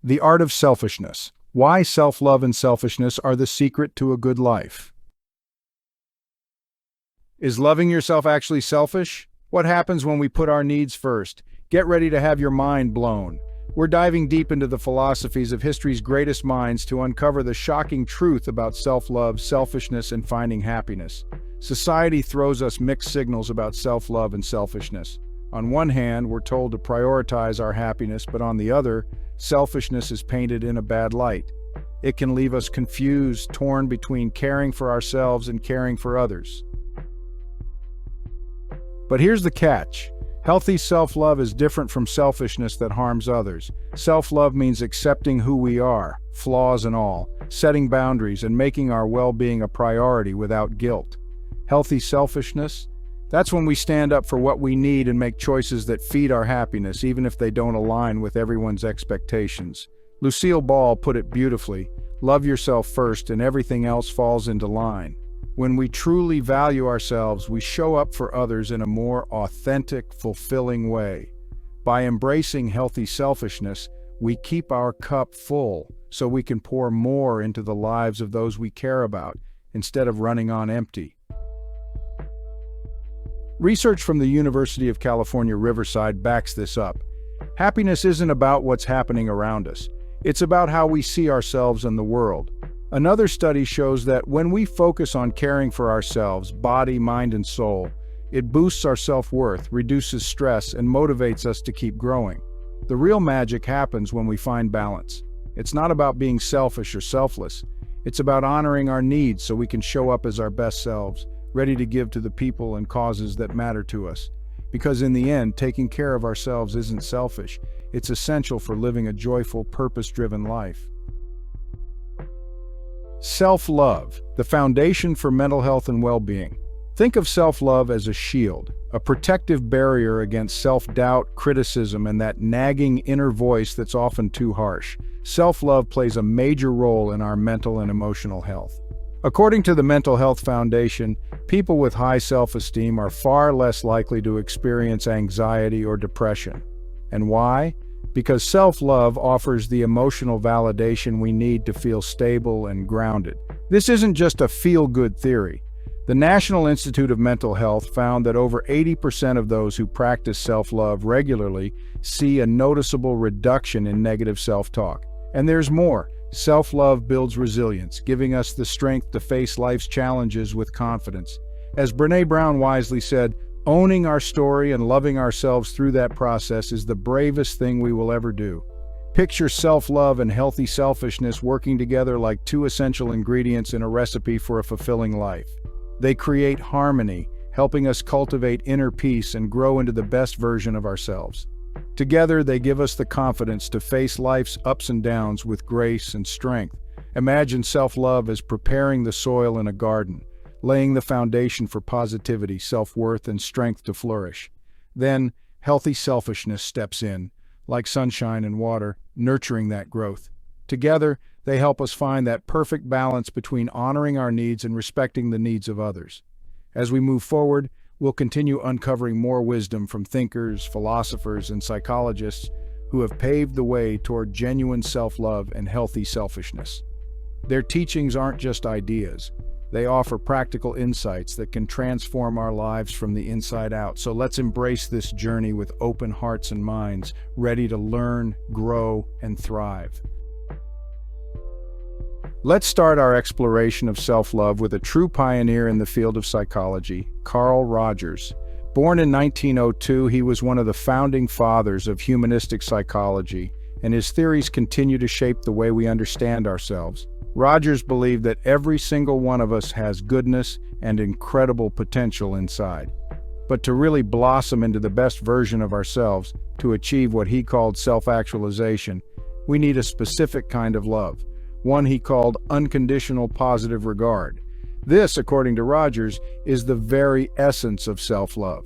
The Art of Selfishness. Why self-love and selfishness are the secret to a good life. Is loving yourself actually selfish? What happens when we put our needs first? Get ready to have your mind blown. We're diving deep into the philosophies of history's greatest minds to uncover the shocking truth about self-love, selfishness, and finding happiness. Society throws us mixed signals about self-love and selfishness. On one hand, we're told to prioritize our happiness, but on the other, selfishness is painted in a bad light. It can leave us confused, torn between caring for ourselves and caring for others. But here's the catch. Healthy self-love is different from selfishness that harms others. Self-love means accepting who we are, flaws and all, setting boundaries and making our well-being a priority without guilt. Healthy selfishness? That's when we stand up for what we need and make choices that feed our happiness, even if they don't align with everyone's expectations. Lucille Ball put it beautifully, love yourself first and everything else falls into line. When we truly value ourselves, we show up for others in a more authentic, fulfilling way. By embracing healthy selfishness, we keep our cup full so we can pour more into the lives of those we care about, instead of running on empty. Research from the University of California, Riverside backs this up. Happiness isn't about what's happening around us. It's about how we see ourselves and the world. Another study shows that when we focus on caring for ourselves, body, mind, and soul, it boosts our self-worth, reduces stress, and motivates us to keep growing. The real magic happens when we find balance. It's not about being selfish or selfless. It's about honoring our needs so we can show up as our best selves, ready to give to the people and causes that matter to us. Because in the end, taking care of ourselves isn't selfish. It's essential for living a joyful, purpose-driven life. Self-love, the foundation for mental health and well-being. Think of self-love as a shield, a protective barrier against self-doubt, criticism, and that nagging inner voice that's often too harsh. Self-love plays a major role in our mental and emotional health. According to the Mental Health Foundation, people with high self-esteem are far less likely to experience anxiety or depression. And why? Because self-love offers the emotional validation we need to feel stable and grounded. This isn't just a feel-good theory. The National Institute of Mental Health found that over 80% of those who practice self-love regularly see a noticeable reduction in negative self-talk. And there's more. Self-love builds resilience, giving us the strength to face life's challenges with confidence. As Brené Brown wisely said, owning our story and loving ourselves through that process is the bravest thing we will ever do. Picture self-love and healthy selfishness working together like two essential ingredients in a recipe for a fulfilling life. They create harmony, helping us cultivate inner peace and grow into the best version of ourselves. Together, they give us the confidence to face life's ups and downs with grace and strength. Imagine self-love as preparing the soil in a garden, laying the foundation for positivity, self-worth, and strength to flourish. Then, healthy selfishness steps in, like sunshine and water, nurturing that growth. Together, they help us find that perfect balance between honoring our needs and respecting the needs of others. As we move forward, we'll continue uncovering more wisdom from thinkers, philosophers, and psychologists who have paved the way toward genuine self-love and healthy selfishness. Their teachings aren't just ideas. They offer practical insights that can transform our lives from the inside out. So let's embrace this journey with open hearts and minds, ready to learn, grow, and thrive. Let's start our exploration of self-love with a true pioneer in the field of psychology, Carl Rogers. Born in 1902, he was one of the founding fathers of humanistic psychology, and his theories continue to shape the way we understand ourselves. Rogers believed that every single one of us has goodness and incredible potential inside. But to really blossom into the best version of ourselves, to achieve what he called self-actualization, we need a specific kind of love. One he called unconditional positive regard. This, according to Rogers, is the very essence of self-love.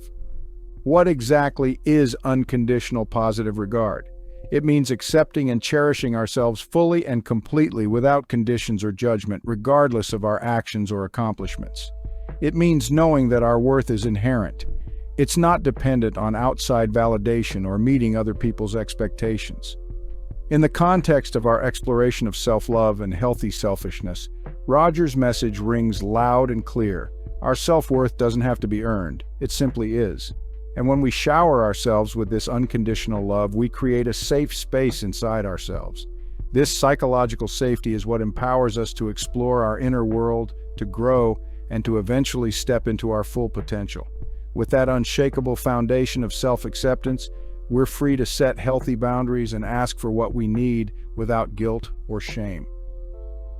What exactly is unconditional positive regard? It means accepting and cherishing ourselves fully and completely without conditions or judgment, regardless of our actions or accomplishments. It means knowing that our worth is inherent. It's not dependent on outside validation or meeting other people's expectations. In the context of our exploration of self-love and healthy selfishness, Rogers' message rings loud and clear. Our self-worth doesn't have to be earned, it simply is. And when we shower ourselves with this unconditional love, we create a safe space inside ourselves. This psychological safety is what empowers us to explore our inner world, to grow, and to eventually step into our full potential. With that unshakable foundation of self-acceptance, we're free to set healthy boundaries and ask for what we need without guilt or shame.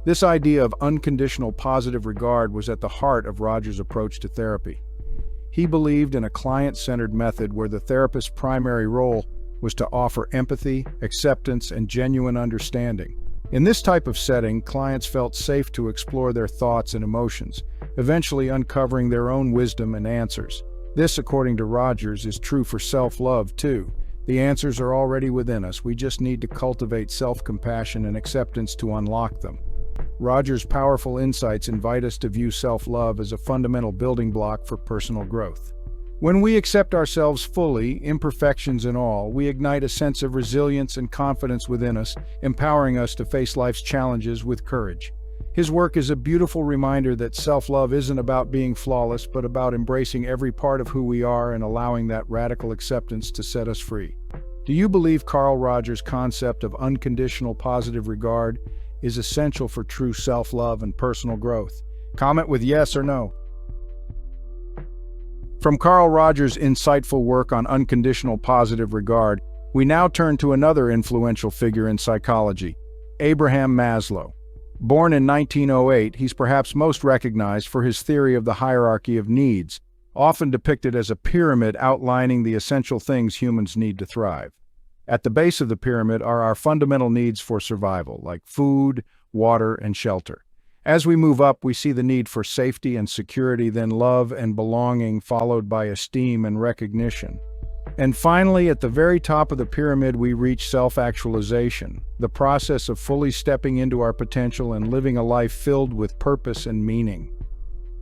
This idea of unconditional positive regard was at the heart of Rogers' approach to therapy. He believed in a client-centered method where the therapist's primary role was to offer empathy, acceptance, and genuine understanding. In this type of setting, clients felt safe to explore their thoughts and emotions, eventually uncovering their own wisdom and answers. This, according to Rogers, is true for self-love, too. The answers are already within us. We just need to cultivate self-compassion and acceptance to unlock them. Rogers' powerful insights invite us to view self-love as a fundamental building block for personal growth. When we accept ourselves fully, imperfections and all, we ignite a sense of resilience and confidence within us, empowering us to face life's challenges with courage. His work is a beautiful reminder that self-love isn't about being flawless, but about embracing every part of who we are and allowing that radical acceptance to set us free. Do you believe Carl Rogers' concept of unconditional positive regard is essential for true self-love and personal growth? Comment with yes or no. From Carl Rogers' insightful work on unconditional positive regard, we now turn to another influential figure in psychology, Abraham Maslow. Born in 1908, he's perhaps most recognized for his theory of the hierarchy of needs, often depicted as a pyramid outlining the essential things humans need to thrive. At the base of the pyramid are our fundamental needs for survival, like food, water, and shelter. As we move up, we see the need for safety and security, then love and belonging, followed by esteem and recognition. And finally, at the very top of the pyramid, we reach self-actualization, the process of fully stepping into our potential and living a life filled with purpose and meaning.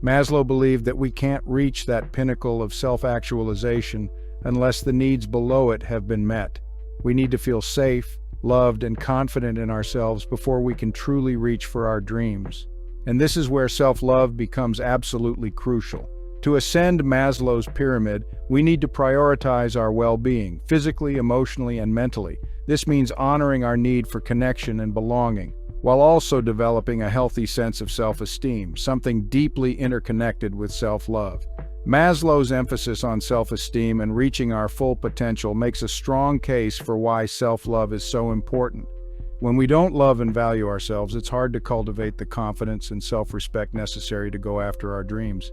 Maslow believed that we can't reach that pinnacle of self-actualization unless the needs below it have been met. We need to feel safe, loved, and confident in ourselves before we can truly reach for our dreams. And this is where self-love becomes absolutely crucial. To ascend Maslow's pyramid, we need to prioritize our well-being, physically, emotionally, and mentally. This means honoring our need for connection and belonging, while also developing a healthy sense of self-esteem, something deeply interconnected with self-love. Maslow's emphasis on self-esteem and reaching our full potential makes a strong case for why self-love is so important. When we don't love and value ourselves, it's hard to cultivate the confidence and self-respect necessary to go after our dreams.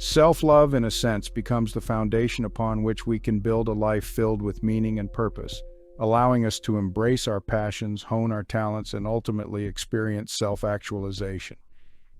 Self-love, in a sense, becomes the foundation upon which we can build a life filled with meaning and purpose, allowing us to embrace our passions, hone our talents, and ultimately experience self-actualization.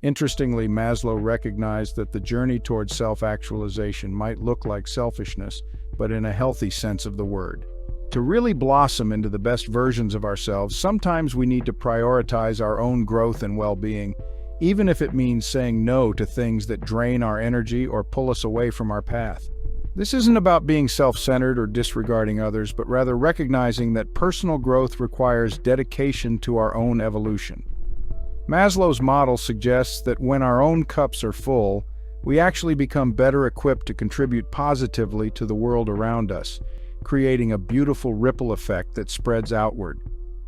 Interestingly, Maslow recognized that the journey towards self-actualization might look like selfishness, but in a healthy sense of the word. To really blossom into the best versions of ourselves, sometimes we need to prioritize our own growth and well-being, even if it means saying no to things that drain our energy or pull us away from our path. This isn't about being self-centered or disregarding others, but rather recognizing that personal growth requires dedication to our own evolution. Maslow's model suggests that when our own cups are full, we actually become better equipped to contribute positively to the world around us, creating a beautiful ripple effect that spreads outward.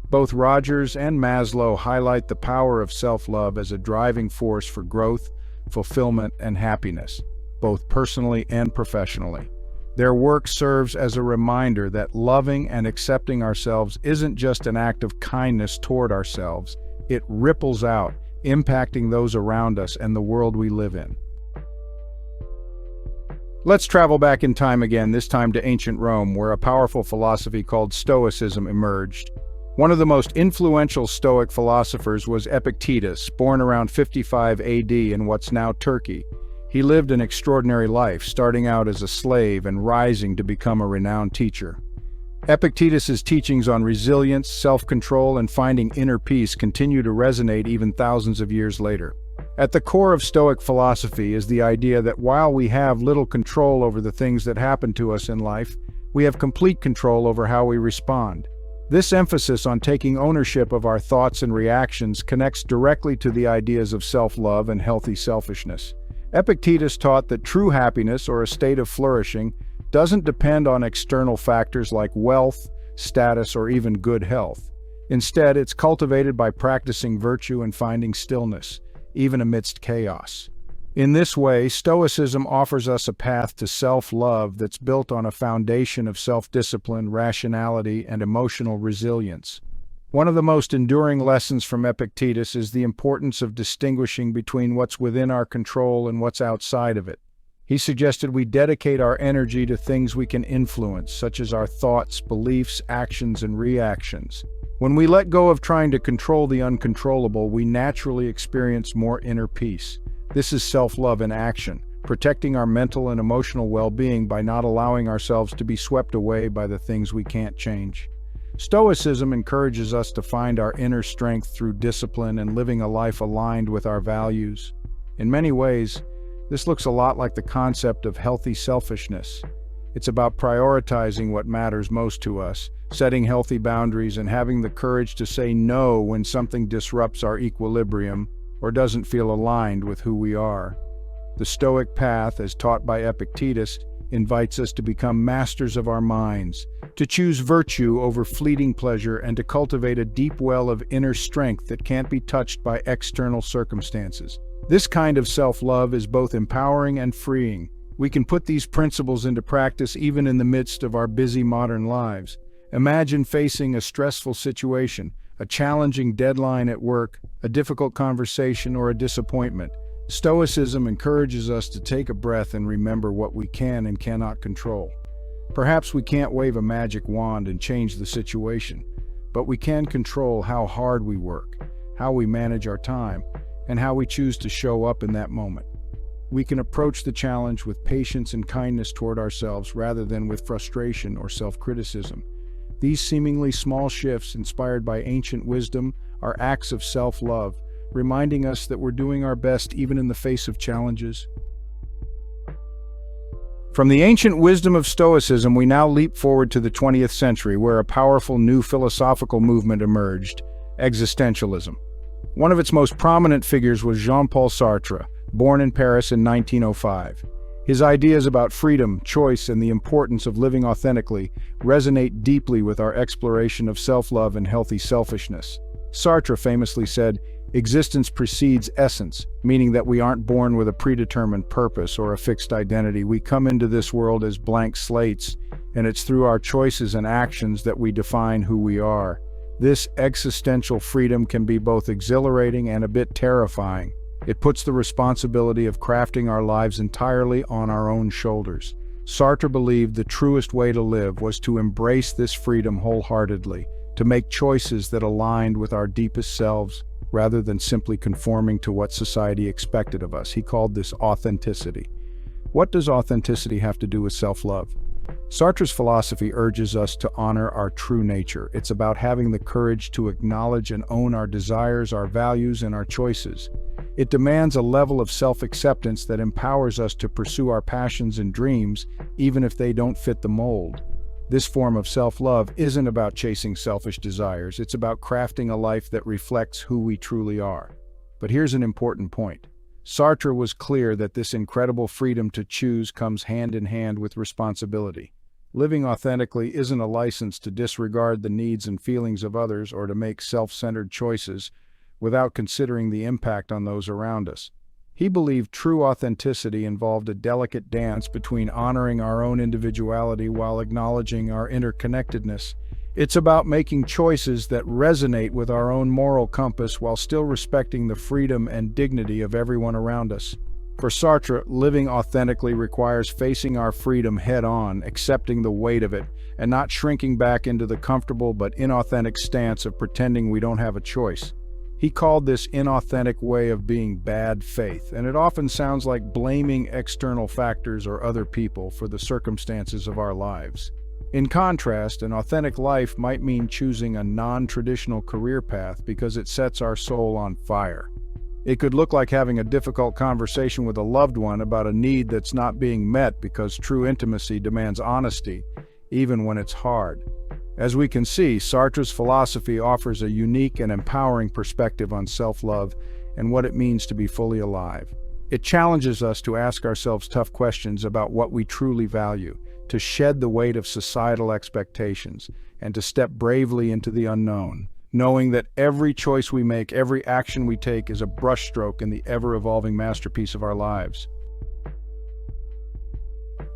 Both Rogers and Maslow highlight the power of self-love as a driving force for growth, fulfillment, and happiness, both personally and professionally. Their work serves as a reminder that loving and accepting ourselves isn't just an act of kindness toward ourselves, it ripples out, impacting those around us and the world we live in. Let's travel back in time again, this time to ancient Rome, where a powerful philosophy called Stoicism emerged. One of the most influential Stoic philosophers was Epictetus, born around 55 AD in what's now Turkey. He lived an extraordinary life, starting out as a slave and rising to become a renowned teacher. Epictetus's teachings on resilience, self-control, and finding inner peace continue to resonate even thousands of years later. At the core of Stoic philosophy is the idea that while we have little control over the things that happen to us in life, we have complete control over how we respond. This emphasis on taking ownership of our thoughts and reactions connects directly to the ideas of self-love and healthy selfishness. Epictetus taught that true happiness, or a state of flourishing, doesn't depend on external factors like wealth, status, or even good health. Instead, it's cultivated by practicing virtue and finding stillness, even amidst chaos. In this way, Stoicism offers us a path to self-love that's built on a foundation of self-discipline, rationality, and emotional resilience. One of the most enduring lessons from Epictetus is the importance of distinguishing between what's within our control and what's outside of it. He suggested we dedicate our energy to things we can influence, such as our thoughts, beliefs, actions, and reactions. When we let go of trying to control the uncontrollable, we naturally experience more inner peace. This is self-love in action, protecting our mental and emotional well-being by not allowing ourselves to be swept away by the things we can't change. Stoicism encourages us to find our inner strength through discipline and living a life aligned with our values. In many ways, this looks a lot like the concept of healthy selfishness. It's about prioritizing what matters most to us, setting healthy boundaries, and having the courage to say no when something disrupts our equilibrium or doesn't feel aligned with who we are. The Stoic path, as taught by Epictetus, invites us to become masters of our minds, to choose virtue over fleeting pleasure, and to cultivate a deep well of inner strength that can't be touched by external circumstances. This kind of self-love is both empowering and freeing. We can put these principles into practice even in the midst of our busy modern lives. Imagine facing a stressful situation, a challenging deadline at work, a difficult conversation, or a disappointment. Stoicism encourages us to take a breath and remember what we can and cannot control. Perhaps we can't wave a magic wand and change the situation, but we can control how hard we work, how we manage our time, and how we choose to show up in that moment. We can approach the challenge with patience and kindness toward ourselves rather than with frustration or self-criticism. These seemingly small shifts, inspired by ancient wisdom, are acts of self-love, reminding us that we're doing our best even in the face of challenges. From the ancient wisdom of Stoicism, we now leap forward to the 20th century, where a powerful new philosophical movement emerged, Existentialism. One of its most prominent figures was Jean-Paul Sartre, born in Paris in 1905. His ideas about freedom, choice, and the importance of living authentically resonate deeply with our exploration of self-love and healthy selfishness. Sartre famously said, "Existence precedes essence," meaning that we aren't born with a predetermined purpose or a fixed identity. We come into this world as blank slates, and it's through our choices and actions that we define who we are. This existential freedom can be both exhilarating and a bit terrifying. It puts the responsibility of crafting our lives entirely on our own shoulders. Sartre believed the truest way to live was to embrace this freedom wholeheartedly, to make choices that aligned with our deepest selves, rather than simply conforming to what society expected of us. He called this authenticity. What does authenticity have to do with self-love? Sartre's philosophy urges us to honor our true nature. It's about having the courage to acknowledge and own our desires, our values, and our choices. It demands a level of self-acceptance that empowers us to pursue our passions and dreams, even if they don't fit the mold. This form of self-love isn't about chasing selfish desires. It's about crafting a life that reflects who we truly are. But here's an important point. Sartre was clear that this incredible freedom to choose comes hand in hand with responsibility. Living authentically isn't a license to disregard the needs and feelings of others or to make self-centered choices without considering the impact on those around us. He believed true authenticity involved a delicate dance between honoring our own individuality while acknowledging our interconnectedness. It's about making choices that resonate with our own moral compass while still respecting the freedom and dignity of everyone around us. For Sartre, living authentically requires facing our freedom head-on, accepting the weight of it, and not shrinking back into the comfortable but inauthentic stance of pretending we don't have a choice. He called this inauthentic way of being bad faith, and it often sounds like blaming external factors or other people for the circumstances of our lives. In contrast, an authentic life might mean choosing a non-traditional career path because it sets our soul on fire. It could look like having a difficult conversation with a loved one about a need that's not being met because true intimacy demands honesty, even when it's hard. As we can see, Sartre's philosophy offers a unique and empowering perspective on self-love and what it means to be fully alive. It challenges us to ask ourselves tough questions about what we truly value, to shed the weight of societal expectations, and to step bravely into the unknown, knowing that every choice we make, every action we take is a brushstroke in the ever-evolving masterpiece of our lives.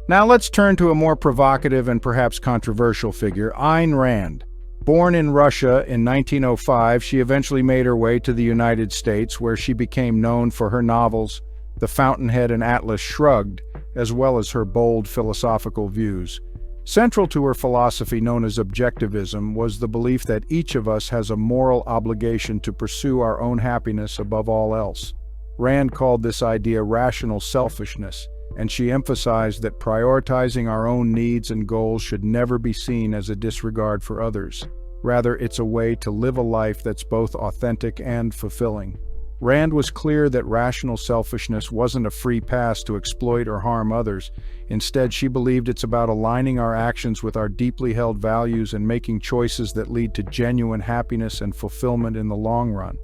Now let's turn to a more provocative and perhaps controversial figure, Ayn Rand. Born in Russia in 1905, she eventually made her way to the United States, where she became known for her novels, The Fountainhead and Atlas Shrugged, as well as her bold philosophical views. Central to her philosophy, known as objectivism, was the belief that each of us has a moral obligation to pursue our own happiness above all else. Rand called this idea rational selfishness, and she emphasized that prioritizing our own needs and goals should never be seen as a disregard for others. Rather, it's a way to live a life that's both authentic and fulfilling. Rand was clear that rational selfishness wasn't a free pass to exploit or harm others. Instead, she believed it's about aligning our actions with our deeply held values and making choices that lead to genuine happiness and fulfillment in the long run.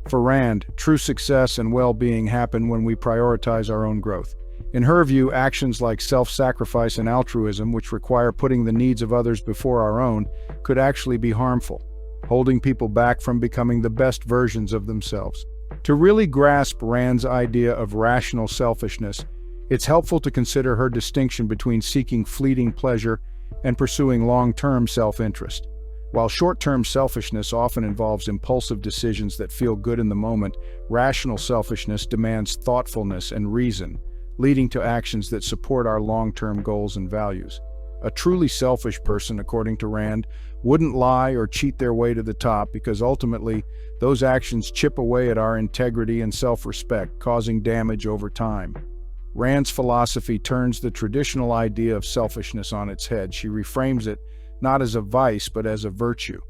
For Rand, true success and well-being happen when we prioritize our own growth. In her view, actions like self-sacrifice and altruism, which require putting the needs of others before our own, could actually be harmful, holding people back from becoming the best versions of themselves. To really grasp Rand's idea of rational selfishness, it's helpful to consider her distinction between seeking fleeting pleasure and pursuing long-term self-interest. While short-term selfishness often involves impulsive decisions that feel good in the moment, rational selfishness demands thoughtfulness and reason, leading to actions that support our long-term goals and values. A truly selfish person, according to Rand, wouldn't lie or cheat their way to the top because ultimately those actions chip away at our integrity and self-respect, causing damage over time. Rand's philosophy turns the traditional idea of selfishness on its head. She reframes it not as a vice but as a virtue.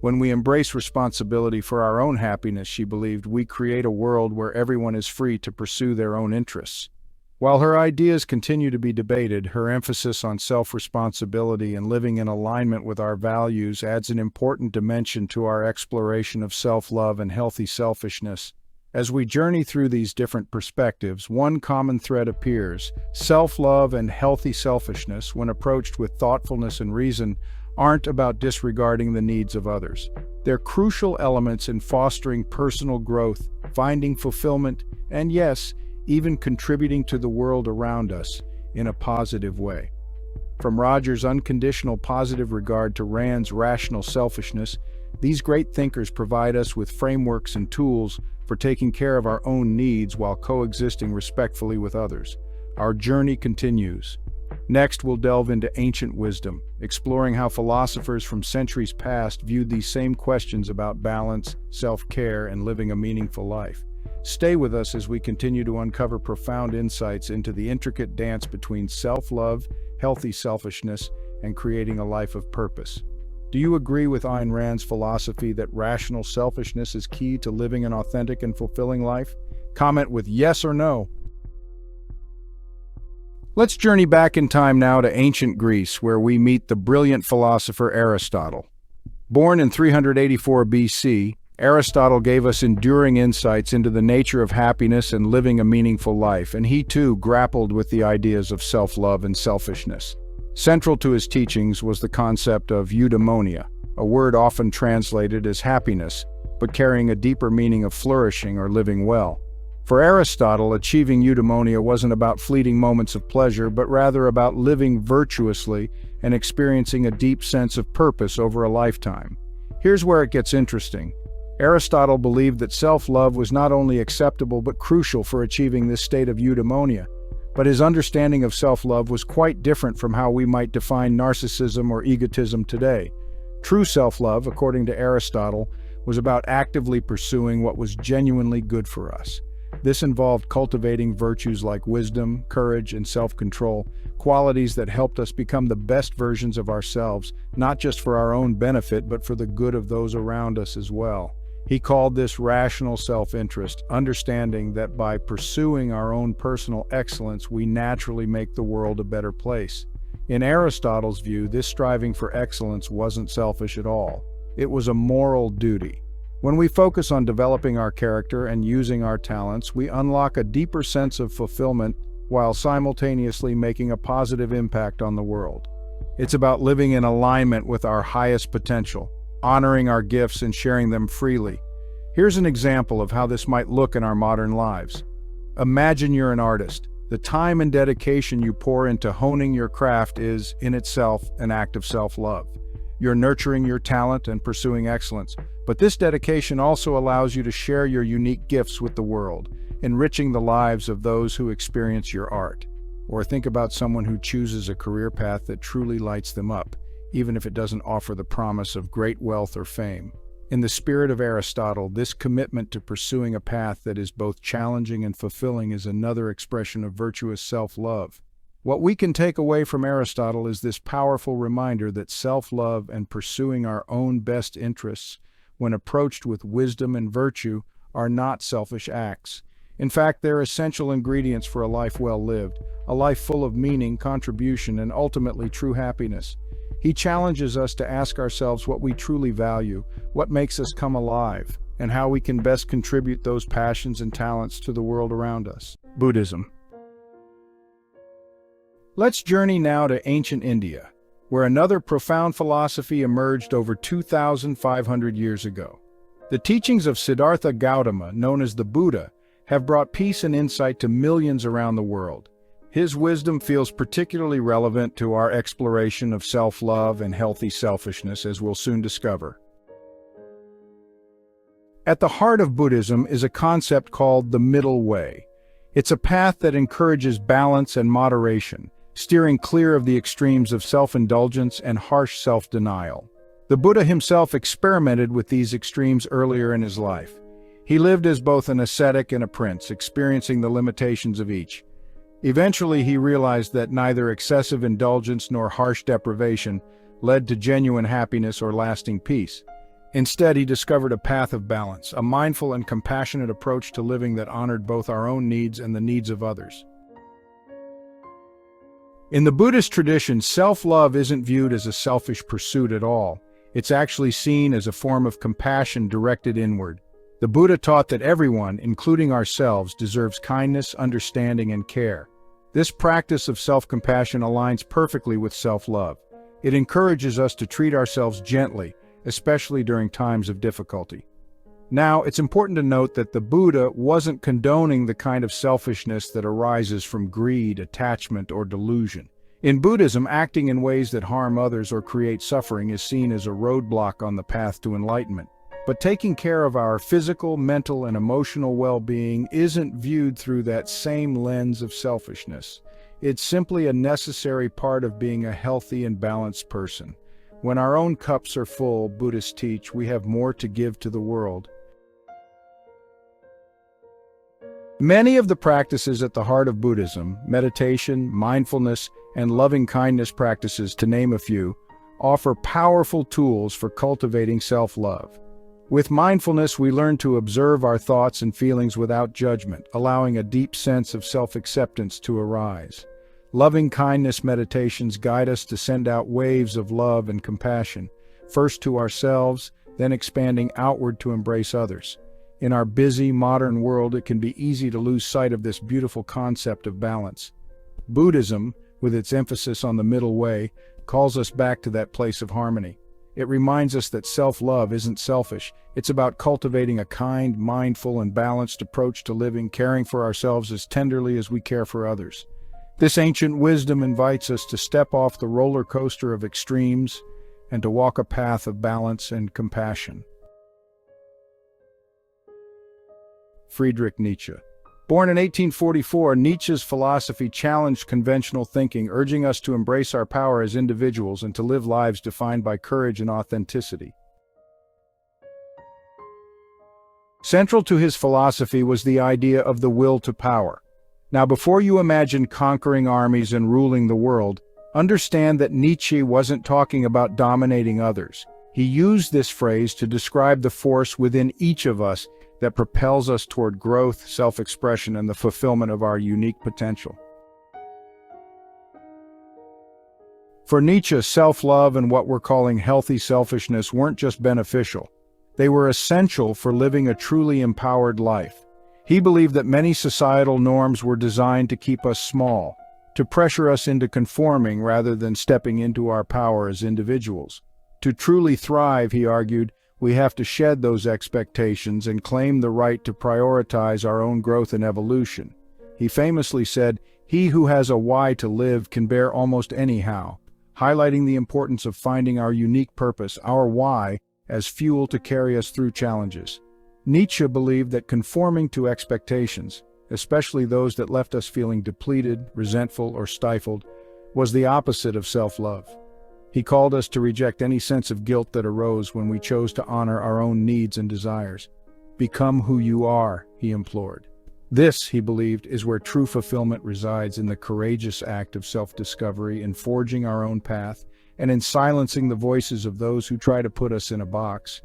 When we embrace responsibility for our own happiness, she believed, we create a world where everyone is free to pursue their own interests. While her ideas continue to be debated, her emphasis on self-responsibility and living in alignment with our values adds an important dimension to our exploration of self-love and healthy selfishness. As we journey through these different perspectives, one common thread appears. Self-love and healthy selfishness, when approached with thoughtfulness and reason, aren't about disregarding the needs of others. They're crucial elements in fostering personal growth, finding fulfillment, and yes, even contributing to the world around us in a positive way. From Roger's unconditional positive regard to Rand's rational selfishness, these great thinkers provide us with frameworks and tools for taking care of our own needs while coexisting respectfully with others. Our journey continues. Next, we'll delve into ancient wisdom, exploring how philosophers from centuries past viewed these same questions about balance, self-care, and living a meaningful life. Stay with us as we continue to uncover profound insights into the intricate dance between self-love, healthy selfishness, and creating a life of purpose. Do you agree with Ayn Rand's philosophy that rational selfishness is key to living an authentic and fulfilling life? Comment with yes or no. Let's journey back in time now to ancient Greece, where we meet the brilliant philosopher Aristotle. Born in 384 BC, Aristotle gave us enduring insights into the nature of happiness and living a meaningful life, and he too grappled with the ideas of self-love and selfishness. Central to his teachings was the concept of eudaimonia, a word often translated as happiness, but carrying a deeper meaning of flourishing or living well. For Aristotle, achieving eudaimonia wasn't about fleeting moments of pleasure, but rather about living virtuously and experiencing a deep sense of purpose over a lifetime. Here's where it gets interesting. Aristotle believed that self-love was not only acceptable but crucial for achieving this state of eudaimonia, but his understanding of self-love was quite different from how we might define narcissism or egotism today. True self-love, according to Aristotle, was about actively pursuing what was genuinely good for us. This involved cultivating virtues like wisdom, courage, and self-control, qualities that helped us become the best versions of ourselves, not just for our own benefit, but for the good of those around us as well. He called this rational self-interest, understanding that by pursuing our own personal excellence, we naturally make the world a better place. In Aristotle's view, this striving for excellence wasn't selfish at all. It was a moral duty. When we focus on developing our character and using our talents, we unlock a deeper sense of fulfillment while simultaneously making a positive impact on the world. It's about living in alignment with our highest potential, honoring our gifts and sharing them freely. Here's an example of how this might look in our modern lives. Imagine you're an artist. The time and dedication you pour into honing your craft is, in itself, an act of self-love. You're nurturing your talent and pursuing excellence, but this dedication also allows you to share your unique gifts with the world, enriching the lives of those who experience your art. Or think about someone who chooses a career path that truly lights them up, even if it doesn't offer the promise of great wealth or fame. In the spirit of Aristotle, this commitment to pursuing a path that is both challenging and fulfilling is another expression of virtuous self-love. What we can take away from Aristotle is this powerful reminder that self-love and pursuing our own best interests, when approached with wisdom and virtue, are not selfish acts. In fact, they're essential ingredients for a life well lived, a life full of meaning, contribution, and ultimately true happiness. He challenges us to ask ourselves what we truly value, what makes us come alive, and how we can best contribute those passions and talents to the world around us. Buddhism. Let's journey now to ancient India, where another profound philosophy emerged over 2,500 years ago. The teachings of Siddhartha Gautama, known as the Buddha, have brought peace and insight to millions around the world. His wisdom feels particularly relevant to our exploration of self-love and healthy selfishness, as we'll soon discover. At the heart of Buddhism is a concept called the middle way. It's a path that encourages balance and moderation, steering clear of the extremes of self-indulgence and harsh self-denial. The Buddha himself experimented with these extremes earlier in his life. He lived as both an ascetic and a prince, experiencing the limitations of each. Eventually, he realized that neither excessive indulgence nor harsh deprivation led to genuine happiness or lasting peace. Instead, he discovered a path of balance, a mindful and compassionate approach to living that honored both our own needs and the needs of others. In the Buddhist tradition, self-love isn't viewed as a selfish pursuit at all. It's actually seen as a form of compassion directed inward. The Buddha taught that everyone, including ourselves, deserves kindness, understanding, and care. This practice of self-compassion aligns perfectly with self-love. It encourages us to treat ourselves gently, especially during times of difficulty. Now, it's important to note that the Buddha wasn't condoning the kind of selfishness that arises from greed, attachment, or delusion. In Buddhism, acting in ways that harm others or create suffering is seen as a roadblock on the path to enlightenment. But taking care of our physical, mental, and emotional well-being isn't viewed through that same lens of selfishness. It's simply a necessary part of being a healthy and balanced person. When our own cups are full, Buddhists teach, we have more to give to the world. Many of the practices at the heart of Buddhism, meditation, mindfulness, and loving-kindness practices, to name a few, offer powerful tools for cultivating self-love. With mindfulness, we learn to observe our thoughts and feelings without judgment, allowing a deep sense of self-acceptance to arise. Loving-kindness meditations guide us to send out waves of love and compassion, first to ourselves, then expanding outward to embrace others. In our busy, modern world, it can be easy to lose sight of this beautiful concept of balance. Buddhism, with its emphasis on the middle way, calls us back to that place of harmony. It reminds us that self-love isn't selfish. It's about cultivating a kind, mindful, and balanced approach to living, caring for ourselves as tenderly as we care for others. This ancient wisdom invites us to step off the roller coaster of extremes and to walk a path of balance and compassion. Friedrich Nietzsche. Born in 1844, Nietzsche's philosophy challenged conventional thinking, urging us to embrace our power as individuals and to live lives defined by courage and authenticity. Central to his philosophy was the idea of the will to power. Now, before you imagine conquering armies and ruling the world, understand that Nietzsche wasn't talking about dominating others. He used this phrase to describe the force within each of us that propels us toward growth, self-expression, and the fulfillment of our unique potential. For Nietzsche, self-love and what we're calling healthy selfishness weren't just beneficial. They were essential for living a truly empowered life. He believed that many societal norms were designed to keep us small, to pressure us into conforming rather than stepping into our power as individuals. To truly thrive, he argued, we have to shed those expectations and claim the right to prioritize our own growth and evolution. He famously said, "He who has a why to live can bear almost any how," highlighting the importance of finding our unique purpose, our why, as fuel to carry us through challenges. Nietzsche believed that conforming to expectations, especially those that left us feeling depleted, resentful, or stifled, was the opposite of self-love. He called us to reject any sense of guilt that arose when we chose to honor our own needs and desires. "Become who you are," he implored. This, he believed, is where true fulfillment resides, in the courageous act of self-discovery, in forging our own path, and in silencing the voices of those who try to put us in a box.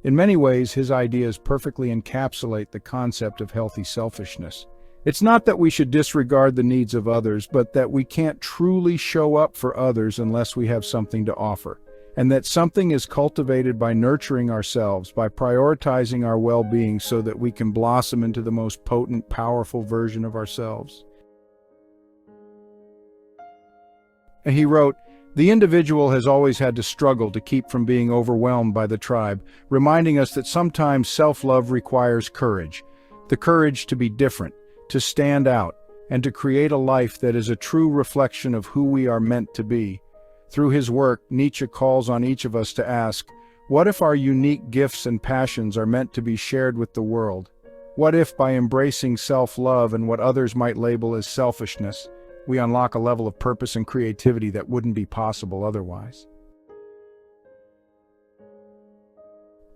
In many ways, his ideas perfectly encapsulate the concept of healthy selfishness. It's not that we should disregard the needs of others, but that we can't truly show up for others unless we have something to offer. And that something is cultivated by nurturing ourselves, by prioritizing our well-being so that we can blossom into the most potent, powerful version of ourselves. And he wrote, "The individual has always had to struggle to keep from being overwhelmed by the tribe, reminding us that sometimes self-love requires courage. The courage to be different, to stand out, and to create a life that is a true reflection of who we are meant to be." Through his work, Nietzsche calls on each of us to ask, what if our unique gifts and passions are meant to be shared with the world? What if, by embracing self-love and what others might label as selfishness, we unlock a level of purpose and creativity that wouldn't be possible otherwise?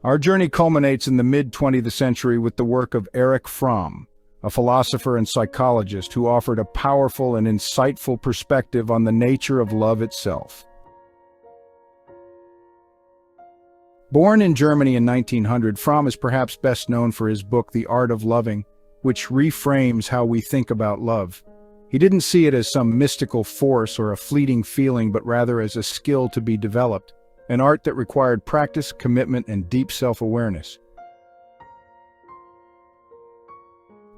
Our journey culminates in the mid-20th century with the work of Fromm, a philosopher and psychologist who offered a powerful and insightful perspective on the nature of love itself. Born in Germany in 1900, Fromm is perhaps best known for his book, The Art of Loving, which reframes how we think about love. He didn't see it as some mystical force or a fleeting feeling, but rather as a skill to be developed, an art that required practice, commitment, and deep self-awareness.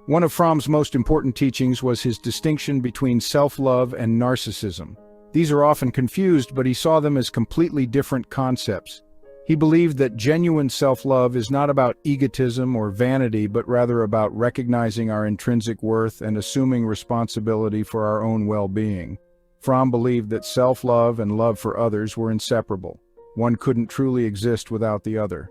One of Fromm's most important teachings was his distinction between self-love and narcissism. These are often confused, but he saw them as completely different concepts. He believed that genuine self-love is not about egotism or vanity, but rather about recognizing our intrinsic worth and assuming responsibility for our own well-being. Fromm believed that self-love and love for others were inseparable. One couldn't truly exist without the other.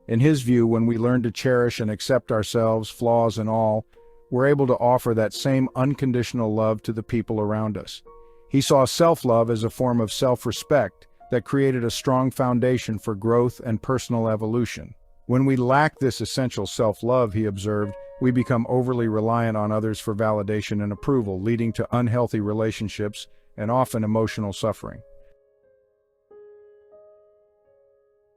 In his view, when we learn to cherish and accept ourselves, flaws and all, we're able to offer that same unconditional love to the people around us. He saw self-love as a form of self-respect that created a strong foundation for growth and personal evolution. When we lack this essential self-love, he observed, we become overly reliant on others for validation and approval, leading to unhealthy relationships and often emotional suffering.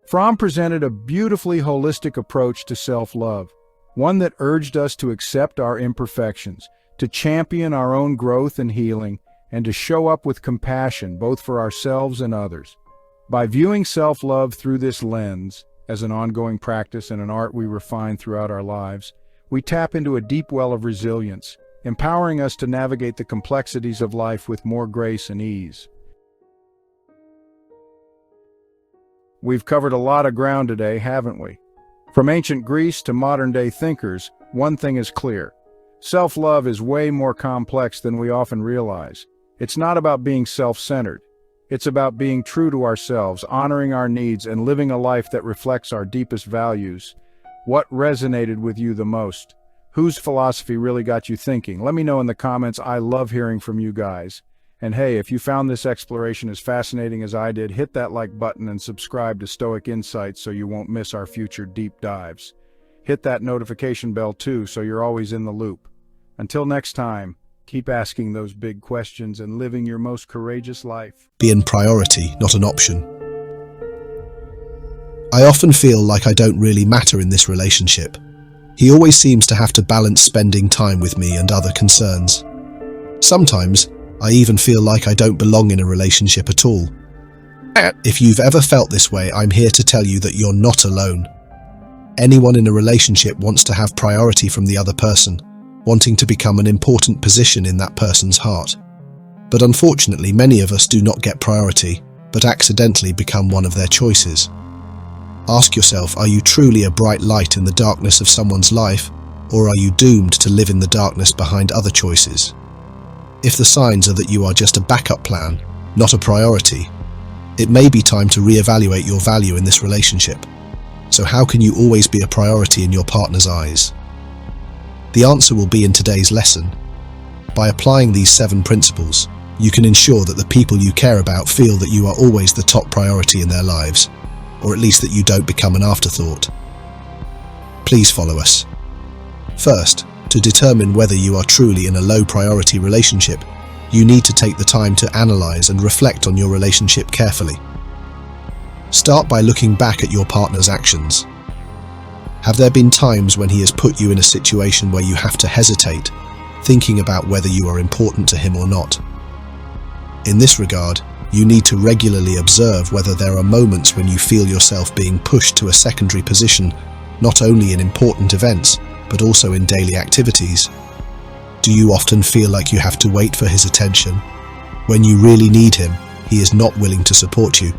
Fromm presented a beautifully holistic approach to self-love, one that urged us to accept our imperfections, to champion our own growth and healing, and to show up with compassion both for ourselves and others. By viewing self-love through this lens, as an ongoing practice and an art we refine throughout our lives, we tap into a deep well of resilience, empowering us to navigate the complexities of life with more grace and ease. We've covered a lot of ground today, haven't we? From ancient Greece to modern-day thinkers, one thing is clear. Self-love is way more complex than we often realize. It's not about being self-centered. It's about being true to ourselves, honoring our needs, and living a life that reflects our deepest values. What resonated with you the most? Whose philosophy really got you thinking? Let me know in the comments. I love hearing from you guys. And hey, if you found this exploration as fascinating as I did, hit that like button and subscribe to Stoic Insights so you won't miss our future deep dives. Hit that notification bell too so you're always in the loop. Until next time, keep asking those big questions and living your most courageous life. Be in priority, not an option. I often feel like I don't really matter in this relationship. He always seems to have to balance spending time with me and other concerns. Sometimes, I even feel like I don't belong in a relationship at all. If you've ever felt this way, I'm here to tell you that you're not alone. Anyone in a relationship wants to have priority from the other person, wanting to become an important position in that person's heart. But unfortunately, many of us do not get priority, but accidentally become one of their choices. Ask yourself, are you truly a bright light in the darkness of someone's life, or are you doomed to live in the darkness behind other choices? If the signs are that you are just a backup plan, not a priority, it may be time to reevaluate your value in this relationship. So how can you always be a priority in your partner's eyes? The answer will be in today's lesson. By applying these 7 principles, you can ensure that the people you care about feel that you are always the top priority in their lives, or at least that you don't become an afterthought. Please follow us. First, to determine whether you are truly in a low priority relationship, you need to take the time to analyze and reflect on your relationship carefully. Start by looking back at your partner's actions. Have there been times when he has put you in a situation where you have to hesitate, thinking about whether you are important to him or not? In this regard, you need to regularly observe whether there are moments when you feel yourself being pushed to a secondary position, not only in important events, but also in daily activities. Do you often feel like you have to wait for his attention? When you really need him, he is not willing to support you.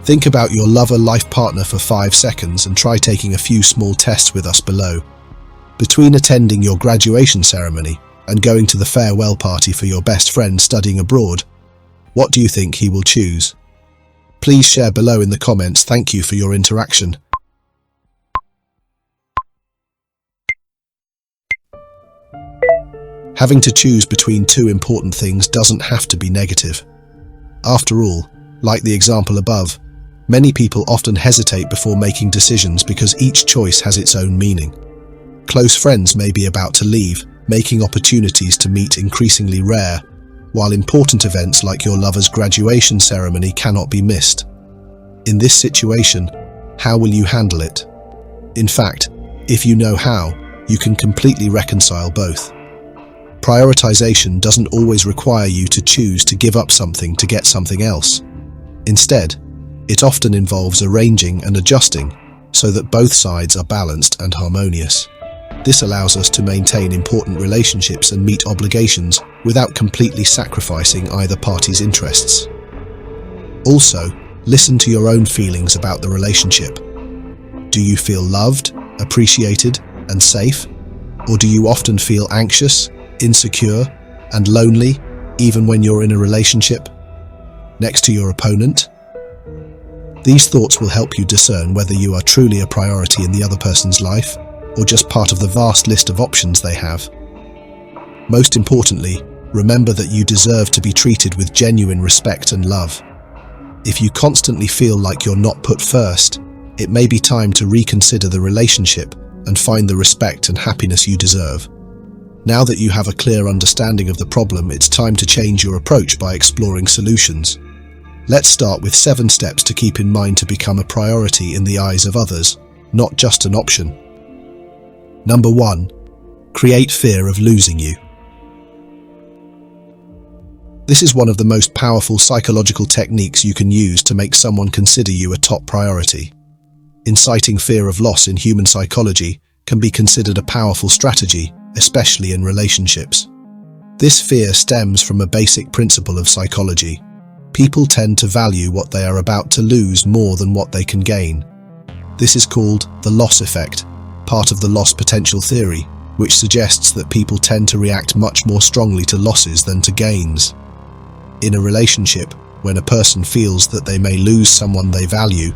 Think about your lover life partner for 5 seconds and try taking a few small tests with us below. Between attending your graduation ceremony and going to the farewell party for your best friend studying abroad, what do you think he will choose? Please share below in the comments. Thank you for your interaction. Having to choose between 2 important things doesn't have to be negative. After all, like the example above, many people often hesitate before making decisions because each choice has its own meaning. Close friends may be about to leave, making opportunities to meet increasingly rare, while important events like your lover's graduation ceremony cannot be missed. In this situation, how will you handle it? In fact, if you know how, you can completely reconcile both. Prioritization doesn't always require you to choose to give up something to get something else. Instead, it often involves arranging and adjusting so that both sides are balanced and harmonious. This allows us to maintain important relationships and meet obligations without completely sacrificing either party's interests. Also, listen to your own feelings about the relationship. Do you feel loved, appreciated, and safe? Or do you often feel anxious, insecure, and lonely, even when you're in a relationship? Next to your opponent? These thoughts will help you discern whether you are truly a priority in the other person's life, or just part of the vast list of options they have. Most importantly, remember that you deserve to be treated with genuine respect and love. If you constantly feel like you're not put first, it may be time to reconsider the relationship and find the respect and happiness you deserve. Now that you have a clear understanding of the problem, it's time to change your approach by exploring solutions. Let's start with 7 steps to keep in mind to become a priority in the eyes of others, not just an option. Number 1. Create fear of losing you. This is one of the most powerful psychological techniques you can use to make someone consider you a top priority. Inciting fear of loss in human psychology can be considered a powerful strategy, especially in relationships. This fear stems from a basic principle of psychology. People tend to value what they are about to lose more than what they can gain. This is called the loss effect, part of the loss potential theory, which suggests that people tend to react much more strongly to losses than to gains. In a relationship, when a person feels that they may lose someone they value,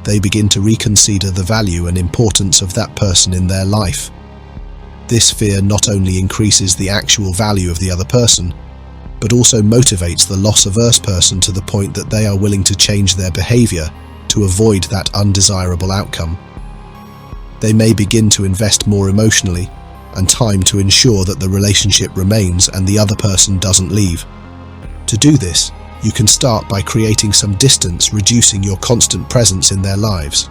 they begin to reconsider the value and importance of that person in their life. This fear not only increases the actual value of the other person, but also motivates the loss-averse person to the point that they are willing to change their behavior to avoid that undesirable outcome. They may begin to invest more emotionally and time to ensure that the relationship remains and the other person doesn't leave. To do this, you can start by creating some distance, reducing your constant presence in their lives.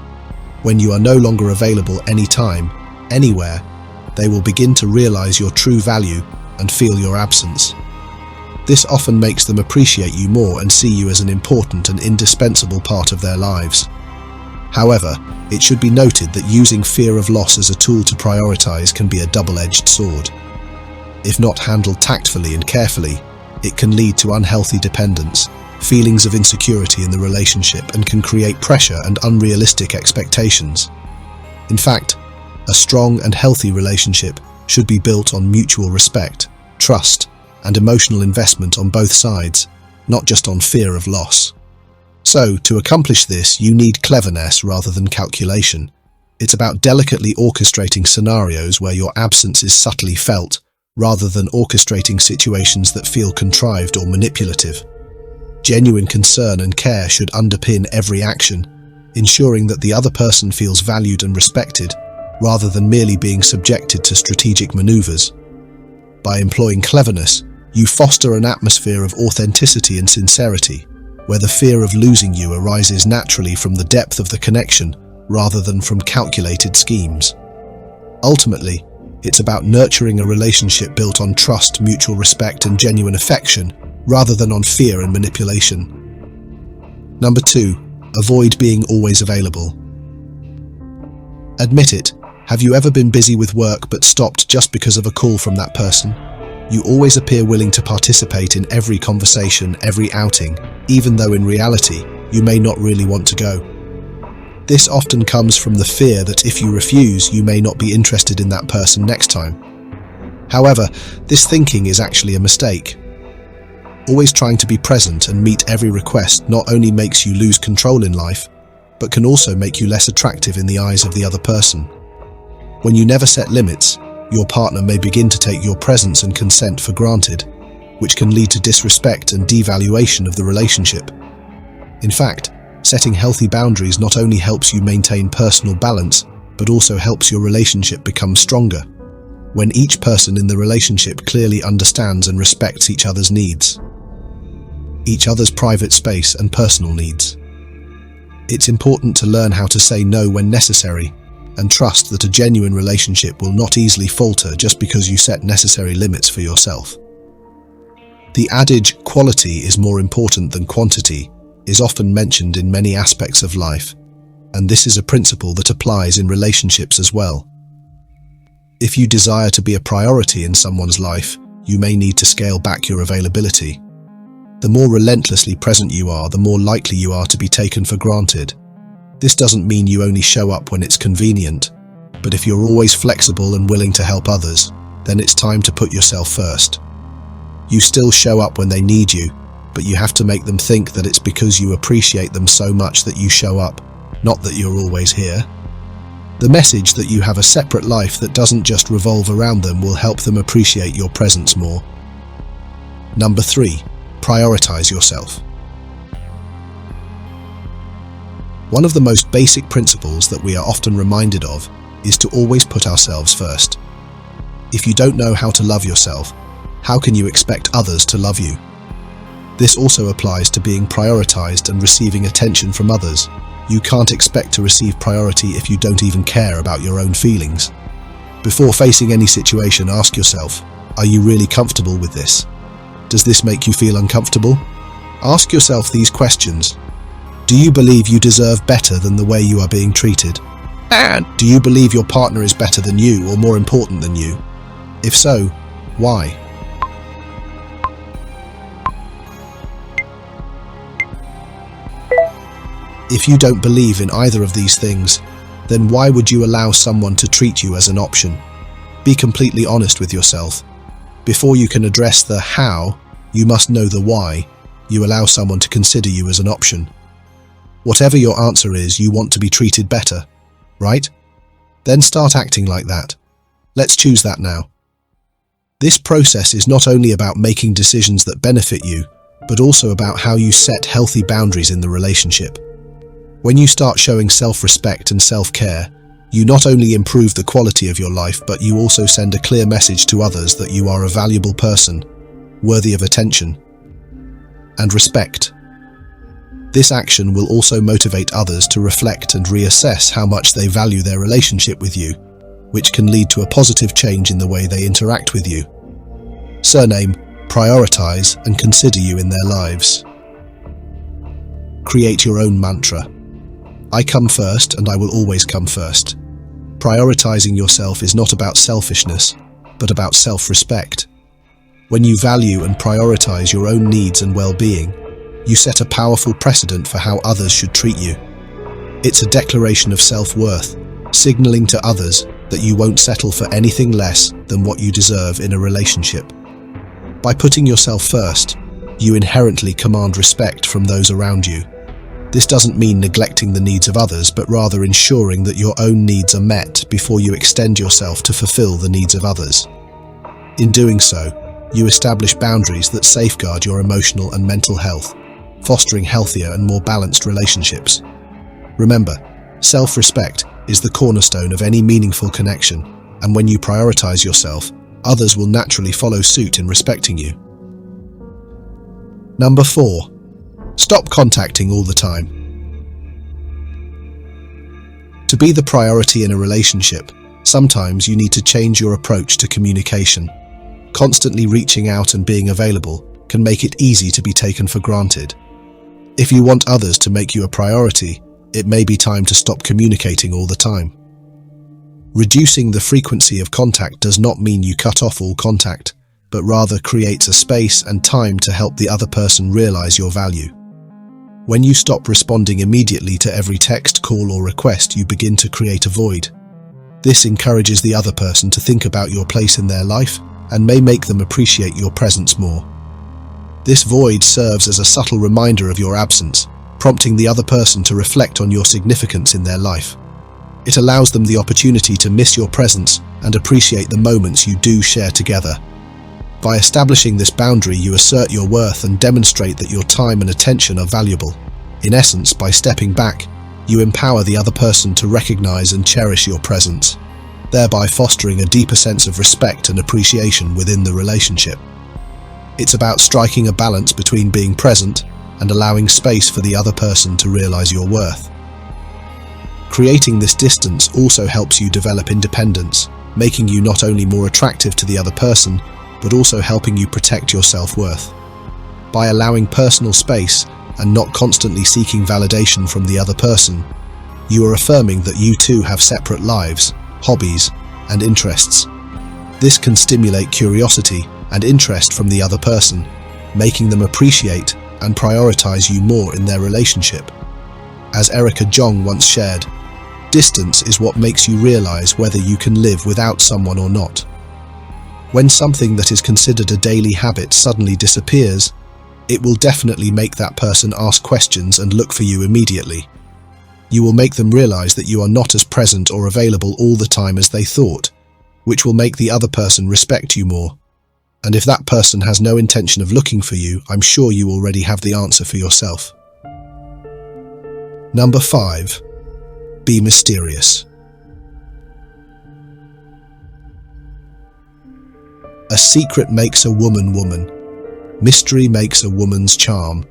When you are no longer available anytime, anywhere, they will begin to realize your true value and feel your absence. This often makes them appreciate you more and see you as an important and indispensable part of their lives. However, it should be noted that using fear of loss as a tool to prioritize can be a double-edged sword. If not handled tactfully and carefully, it can lead to unhealthy dependence, feelings of insecurity in the relationship, and can create pressure and unrealistic expectations. In fact, a strong and healthy relationship should be built on mutual respect, trust, and emotional investment on both sides, not just on fear of loss. So, to accomplish this, you need cleverness rather than calculation. It's about delicately orchestrating scenarios where your absence is subtly felt, rather than orchestrating situations that feel contrived or manipulative. Genuine concern and care should underpin every action, ensuring that the other person feels valued and respected, rather than merely being subjected to strategic maneuvers. By employing cleverness, you foster an atmosphere of authenticity and sincerity, where the fear of losing you arises naturally from the depth of the connection rather than from calculated schemes. Ultimately, it's about nurturing a relationship built on trust, mutual respect, and genuine affection, rather than on fear and manipulation. Number 2, avoid being always available. Admit it, have you ever been busy with work but stopped just because of a call from that person? You always appear willing to participate in every conversation, every outing, even though in reality, you may not really want to go. This often comes from the fear that if you refuse, you may not be interested in that person next time. However, this thinking is actually a mistake. Always trying to be present and meet every request not only makes you lose control in life, but can also make you less attractive in the eyes of the other person. When you never set limits, your partner may begin to take your presence and consent for granted, which can lead to disrespect and devaluation of the relationship. In fact, setting healthy boundaries not only helps you maintain personal balance, but also helps your relationship become stronger, when each person in the relationship clearly understands and respects each other's needs, each other's private space and personal needs. It's important to learn how to say no when necessary, and trust that a genuine relationship will not easily falter just because you set necessary limits for yourself. The adage, quality is more important than quantity, is often mentioned in many aspects of life, and this is a principle that applies in relationships as well. If you desire to be a priority in someone's life, you may need to scale back your availability. The more relentlessly present you are, the more likely you are to be taken for granted. This doesn't mean you only show up when it's convenient, but if you're always flexible and willing to help others, then it's time to put yourself first. You still show up when they need you, but you have to make them think that it's because you appreciate them so much that you show up, not that you're always here. The message that you have a separate life that doesn't just revolve around them will help them appreciate your presence more. Number 3, prioritize yourself. One of the most basic principles that we are often reminded of is to always put ourselves first. If you don't know how to love yourself, how can you expect others to love you? This also applies to being prioritized and receiving attention from others. You can't expect to receive priority if you don't even care about your own feelings. Before facing any situation, ask yourself, are you really comfortable with this? Does this make you feel uncomfortable? Ask yourself these questions. Do you believe you deserve better than the way you are being treated? And do you believe your partner is better than you or more important than you? If so, why? If you don't believe in either of these things, then why would you allow someone to treat you as an option? Be completely honest with yourself. Before you can address the how, you must know the why you allow someone to consider you as an option. Whatever your answer is, you want to be treated better, right? Then start acting like that. Let's choose that now. This process is not only about making decisions that benefit you, but also about how you set healthy boundaries in the relationship. When you start showing self-respect and self-care, you not only improve the quality of your life, but you also send a clear message to others that you are a valuable person, worthy of attention and respect. This action will also motivate others to reflect and reassess how much they value their relationship with you, which can lead to a positive change in the way they interact with you. Surname, prioritize, and consider you in their lives. Create your own mantra. I come first, and I will always come first. Prioritizing yourself is not about selfishness, but about self-respect. When you value and prioritize your own needs and well-being, you set a powerful precedent for how others should treat you. It's a declaration of self-worth, signaling to others that you won't settle for anything less than what you deserve in a relationship. By putting yourself first, you inherently command respect from those around you. This doesn't mean neglecting the needs of others, but rather ensuring that your own needs are met before you extend yourself to fulfill the needs of others. In doing so, you establish boundaries that safeguard your emotional and mental health, fostering healthier and more balanced relationships. Remember, self-respect is the cornerstone of any meaningful connection, and when you prioritize yourself, others will naturally follow suit in respecting you. Number 4. Stop contacting all the time. To be the priority in a relationship, sometimes you need to change your approach to communication. Constantly reaching out and being available can make it easy to be taken for granted. If you want others to make you a priority, it may be time to stop communicating all the time. Reducing the frequency of contact does not mean you cut off all contact, but rather creates a space and time to help the other person realize your value. When you stop responding immediately to every text, call, or request, you begin to create a void. This encourages the other person to think about your place in their life and may make them appreciate your presence more. This void serves as a subtle reminder of your absence, prompting the other person to reflect on your significance in their life. It allows them the opportunity to miss your presence and appreciate the moments you do share together. By establishing this boundary, you assert your worth and demonstrate that your time and attention are valuable. In essence, by stepping back, you empower the other person to recognize and cherish your presence, thereby fostering a deeper sense of respect and appreciation within the relationship. It's about striking a balance between being present and allowing space for the other person to realize your worth. Creating this distance also helps you develop independence, making you not only more attractive to the other person, but also helping you protect your self-worth. By allowing personal space and not constantly seeking validation from the other person, you are affirming that you too have separate lives, hobbies, and interests. This can stimulate curiosity and interest from the other person, making them appreciate and prioritize you more in their relationship. As Erica Jong once shared, distance is what makes you realize whether you can live without someone or not. When something that is considered a daily habit suddenly disappears, it will definitely make that person ask questions and look for you immediately. You will make them realize that you are not as present or available all the time as they thought, which will make the other person respect you more. And if that person has no intention of looking for you, I'm sure you already have the answer for yourself. Number 5. Be mysterious. A secret makes a woman woman. Mystery makes a woman's charm.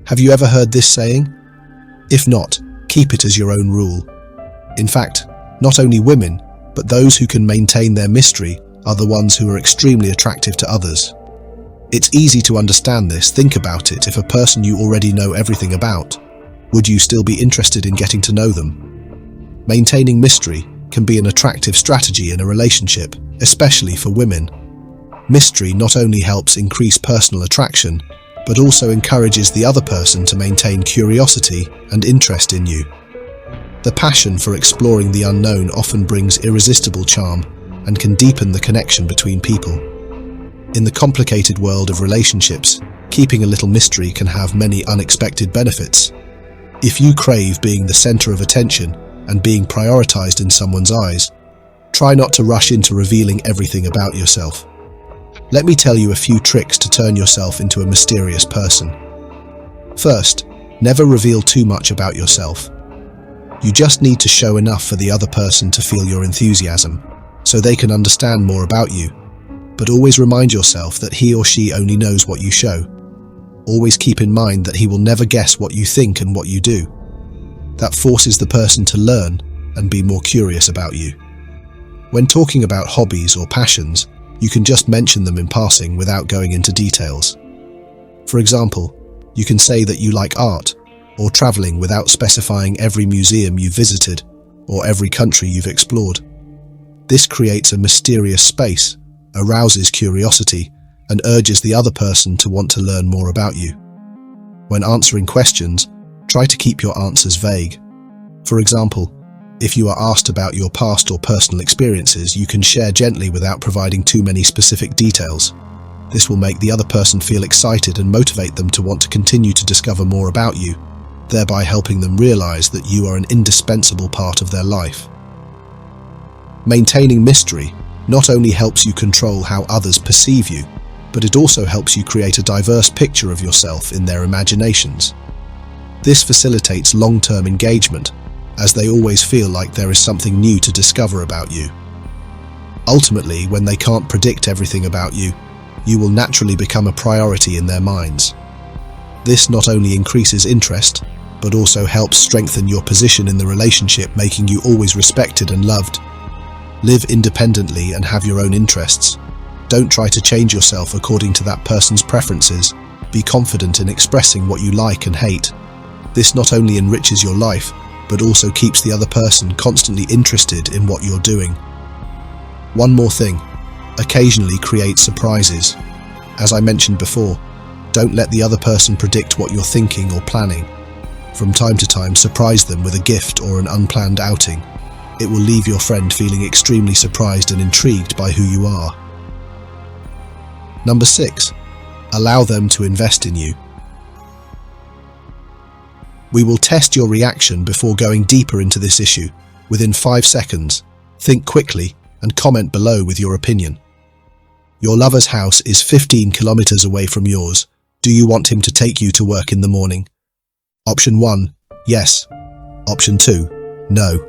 Have you ever heard this saying? If not, keep it as your own rule. In fact, not only women, but those who can maintain their mystery are the ones who are extremely attractive to others. It's easy to understand this. Think about it. If a person you already know everything about, would you still be interested in getting to know them? Maintaining mystery can be an attractive strategy in a relationship, especially for women. Mystery not only helps increase personal attraction, but also encourages the other person to maintain curiosity and interest in you. The passion for exploring the unknown often brings irresistible charm and can deepen the connection between people. In the complicated world of relationships, keeping a little mystery can have many unexpected benefits. If you crave being the center of attention and being prioritized in someone's eyes, try not to rush into revealing everything about yourself. Let me tell you a few tricks to turn yourself into a mysterious person. First, never reveal too much about yourself. You just need to show enough for the other person to feel your enthusiasm, so they can understand more about you. But always remind yourself that he or she only knows what you show. Always keep in mind that he will never guess what you think and what you do. That forces the person to learn and be more curious about you. When talking about hobbies or passions, You can just mention them in passing without going into details. For example, you can say that you like art or traveling without specifying every museum you've visited or every country you've explored. This creates a mysterious space, arouses curiosity, and urges the other person to want to learn more about you. When answering questions, try to keep your answers vague. For example, if you are asked about your past or personal experiences, you can share gently without providing too many specific details. This will make the other person feel excited and motivate them to want to continue to discover more about you, thereby helping them realize that you are an indispensable part of their life. Maintaining mystery not only helps you control how others perceive you, but it also helps you create a diverse picture of yourself in their imaginations. This facilitates long-term engagement, as they always feel like there is something new to discover about you. Ultimately, when they can't predict everything about you, you will naturally become a priority in their minds. This not only increases interest, but also helps strengthen your position in the relationship, making you always respected and loved. Live independently and have your own interests. Don't try to change yourself according to that person's preferences. Be confident in expressing what you like and hate. This not only enriches your life, but also keeps the other person constantly interested in what you're doing. One more thing, occasionally create surprises. As I mentioned before, don't let the other person predict what you're thinking or planning. From time to time, surprise them with a gift or an unplanned outing. It will leave your friend feeling extremely surprised and intrigued by who you are. Number 6, allow them to invest in you. We will test your reaction before going deeper into this issue. Within 5 seconds, think quickly and comment below with your opinion. Your lover's house is 15 kilometers away from yours. Do you want him to take you to work in the morning? Option 1, yes. Option 2, no.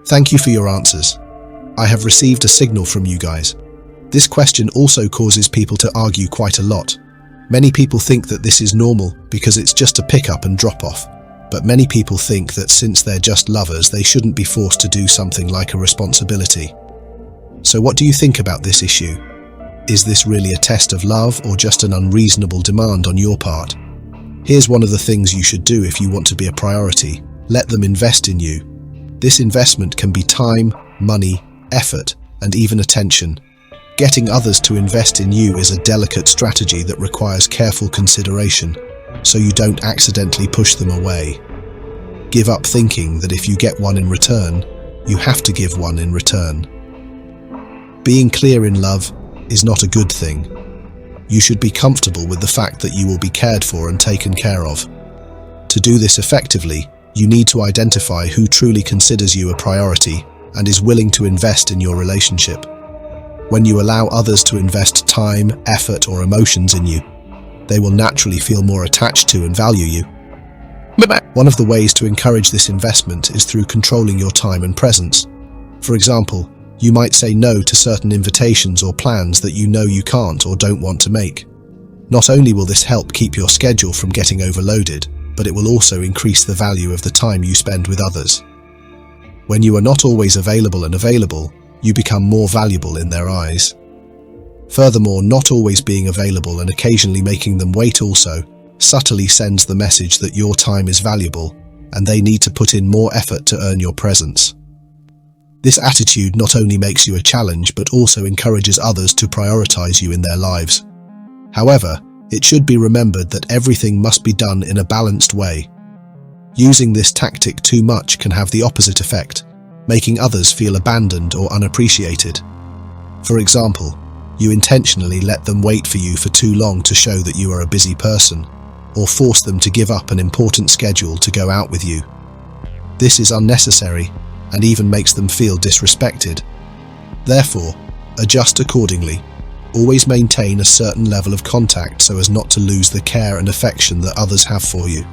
Thank you for your answers. I have received a signal from you guys. This question also causes people to argue quite a lot. Many people think that this is normal because it's just a pick-up and drop-off. But many people think that since they're just lovers, they shouldn't be forced to do something like a responsibility. So what do you think about this issue? Is this really a test of love or just an unreasonable demand on your part? Here's one of the things you should do if you want to be a priority. Let them invest in you. This investment can be time, money, effort, and even attention. Getting others to invest in you is a delicate strategy that requires careful consideration, so you don't accidentally push them away. Give up thinking that if you get one in return, you have to give one in return. Being clear in love is not a good thing. You should be comfortable with the fact that you will be cared for and taken care of. To do this effectively, you need to identify who truly considers you a priority and is willing to invest in your relationship. When you allow others to invest time, effort, or emotions in you, they will naturally feel more attached to and value you. One of the ways to encourage this investment is through controlling your time and presence. For example, you might say no to certain invitations or plans that you know you can't or don't want to make. Not only will this help keep your schedule from getting overloaded, but it will also increase the value of the time you spend with others. When you are not always available, you become more valuable in their eyes. Furthermore, not always being available and occasionally making them wait also subtly sends the message that your time is valuable and they need to put in more effort to earn your presence. This attitude not only makes you a challenge but also encourages others to prioritize you in their lives. However, it should be remembered that everything must be done in a balanced way. Using this tactic too much can have the opposite effect, making others feel abandoned or unappreciated. For example, you intentionally let them wait for you for too long to show that you are a busy person, or force them to give up an important schedule to go out with you. This is unnecessary and even makes them feel disrespected. Therefore, adjust accordingly. Always maintain a certain level of contact so as not to lose the care and affection that others have for you.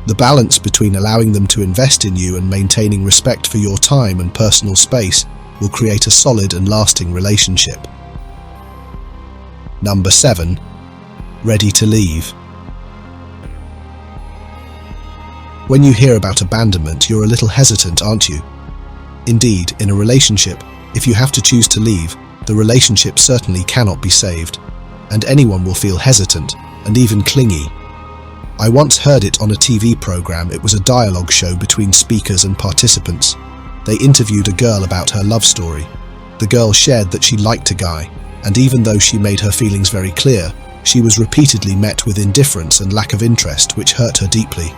The balance between allowing them to invest in you and maintaining respect for your time and personal space will create a solid and lasting relationship. Number 7. Ready to leave. When you hear about abandonment, you're a little hesitant, aren't you? Indeed, in a relationship, if you have to choose to leave, the relationship certainly cannot be saved, and anyone will feel hesitant and even clingy. I once heard it on a TV program. It was a dialogue show between speakers and participants. They interviewed a girl about her love story. The girl shared that she liked a guy, and even though she made her feelings very clear, she was repeatedly met with indifference and lack of interest, which hurt her deeply.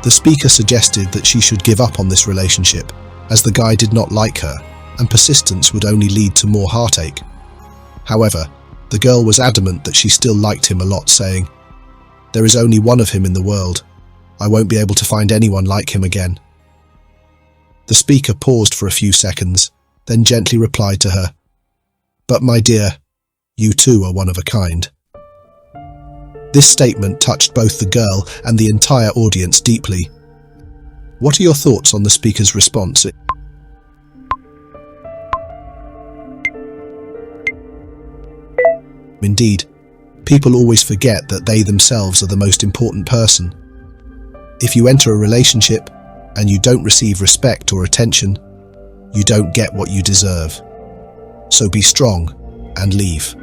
The speaker suggested that she should give up on this relationship, as the guy did not like her, and persistence would only lead to more heartache. However, the girl was adamant that she still liked him a lot, saying, "There is only one of him in the world. I won't be able to find anyone like him again." The speaker paused for a few seconds, then gently replied to her, "But my dear, you too are one of a kind." This statement touched both the girl and the entire audience deeply. What are your thoughts on the speaker's response? Indeed, people always forget that they themselves are the most important person. If you enter a relationship and you don't receive respect or attention, you don't get what you deserve. So be strong and leave.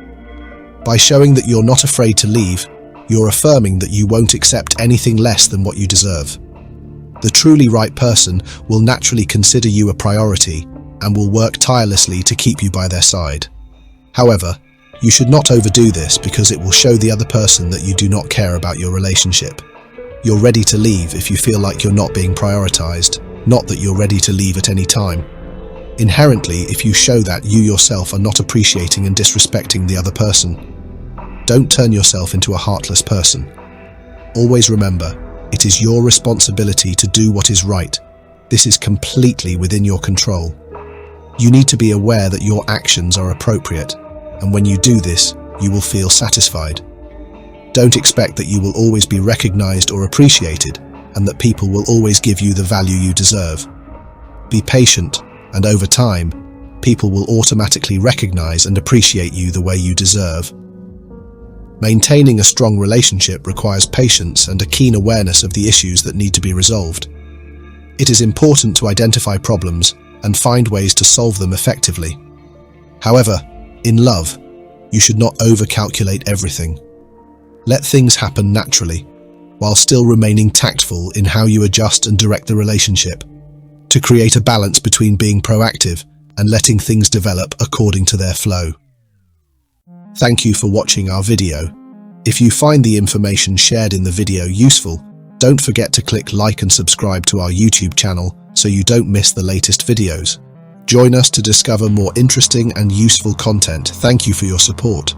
By showing that you're not afraid to leave, you're affirming that you won't accept anything less than what you deserve. The truly right person will naturally consider you a priority and will work tirelessly to keep you by their side. However, you should not overdo this because it will show the other person that you do not care about your relationship. You're ready to leave if you feel like you're not being prioritized, not that you're ready to leave at any time. Inherently, if you show that you yourself are not appreciating and disrespecting the other person, don't turn yourself into a heartless person. Always remember, it is your responsibility to do what is right. This is completely within your control. You need to be aware that your actions are appropriate, and when you do this, you will feel satisfied. Don't expect that you will always be recognized or appreciated, and that people will always give you the value you deserve. Be patient, and over time, people will automatically recognize and appreciate you the way you deserve. Maintaining a strong relationship requires patience and a keen awareness of the issues that need to be resolved. It is important to identify problems and find ways to solve them effectively. However, in love, you should not overcalculate everything. Let things happen naturally, while still remaining tactful in how you adjust and direct the relationship, to create a balance between being proactive and letting things develop according to their flow. Thank you for watching our video. If you find the information shared in the video useful, don't forget to click like and subscribe to our YouTube channel so you don't miss the latest videos. Join us to discover more interesting and useful content. Thank you for your support.